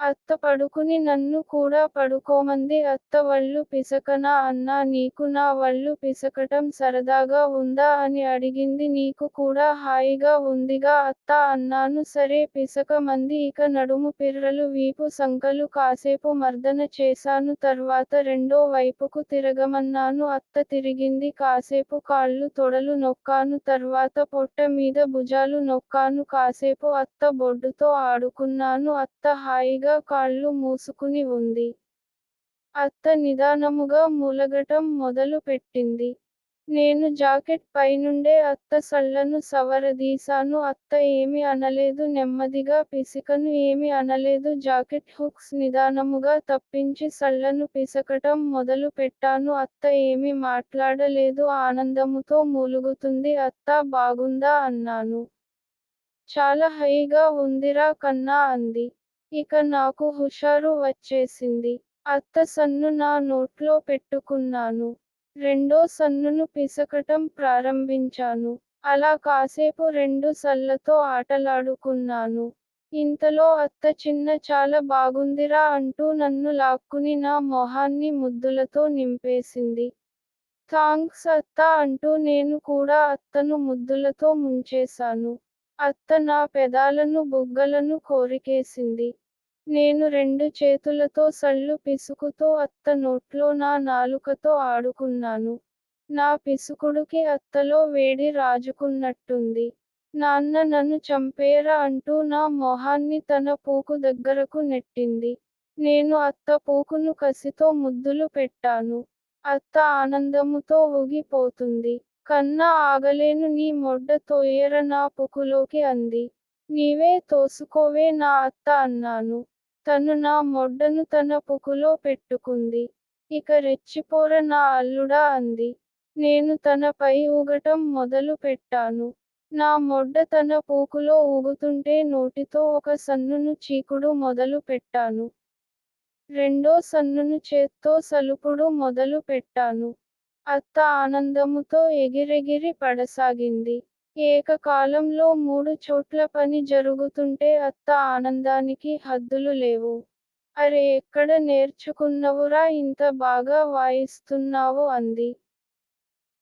అత్త పడుకుని నన్ను కూడా పడుకోమంది. అత్త వళ్ళు పిసకనా అన్నా, నీకు నా వళ్ళు పిసకటం సరదాగా ఉందా అని అడిగింది. నీకు కూడా హాయిగా ఉందిగా అత్తా అన్నాను. సరే పిసకమంది. ఇక నడుము పిర్రలు వీపు సంకలు కాసేపు మర్దన చేశాను. తర్వాత రెండో వైపుకు తిరగమన్నాను. అత్త తిరిగింది. కాసేపు కాళ్ళు తొడలు నొక్కాను. తర్వాత పొట్ట మీద భుజాలు నొక్కాను. కాసేపు అత్త బొడ్డుతో ఆడుకున్నాను. అత్త హాయిగా కాళ్ళు మూసుకుని ఉంది. అత్త నిదానముగా మూలగటం మొదలు పెట్టింది. నేను జాకెట్ పైనుండే అత్త సళ్ళను సవరదీశాను. అత్త ఏమి అనలేదు. నెమ్మదిగా పిసికను. ఏమి అనలేదు. జాకెట్ హుక్స్ నిదానముగా తప్పించి సళ్ళను పిసకటం మొదలు పెట్టాను. అత్త ఏమి మాట్లాడలేదు. ఆనందముతో మూలుగుతుంది. అత్తా బాగుందా అన్నాను. చాలా హాయిగా ఉందిరా కన్నా అంది. ఇక నాకు హుషారు వచ్చేసింది. అత్త సన్ను నా నోట్లో పెట్టుకున్నాను. రెండో సన్నును పిసకటం ప్రారంభించాను. అలా కాసేపు రెండు సళ్ళతో ఆటలాడుకున్నాను. ఇంతలో అత్త చిన్న చాలా బాగుందిరా అంటూ నన్ను లాక్కుని నా మొహాన్ని ముద్దులతో నింపేసింది. థాంక్స్ అత్తా అంటూ నేను కూడా అత్తను ముద్దులతో ముంచేశాను. అత్త నా పెదాలను బుగ్గలను కోరికేసింది. నేను రెండు చేతులతో సళ్ళు పిసుకుతూ అత్త నోట్లో నా నాలుకతో ఆడుకున్నాను. నా పిసుకుడుకి అత్తలో వేడి రాజుకున్నట్టుంది. నాన్న నన్ను చంపేయరా అంటూ నా మొహాన్ని తన పూకు దగ్గరకు నెట్టింది. నేను అత్త పూకును కసితో ముద్దులు పెట్టాను. అత్త ఆనందముతో ఊగిపోతుంది. కన్నా ఆగలేను నీ మొడ్డ తోయ్యర నా పుకులోకి అంది. నీవే తోసుకోవే నా అత్త అన్నాను. తను నా మొడ్డను తన పుకులో పెట్టుకుంది. ఇక రెచ్చిపోర నా అల్లుడా అంది. నేను తనపై ఊగటం మొదలు పెట్టాను. నా మొడ్డ తన పూకులో ఊగుతుంటే నోటితో ఒక సన్నును చీకుడు మొదలు పెట్టాను. రెండో సన్నును చేత్తో సలుపుడు మొదలు పెట్టాను. అత్త ఆనందముతో ఎగిరెగిరి పడసాగింది. ఏకకాలంలో 3 చోట్ల పని జరుగుతుంటే అత్త ఆనందానికి హద్దులు లేవు. అరె ఎక్కడ నేర్చుకున్నవురా ఇంత బాగా వాయిస్తున్నావు అంది.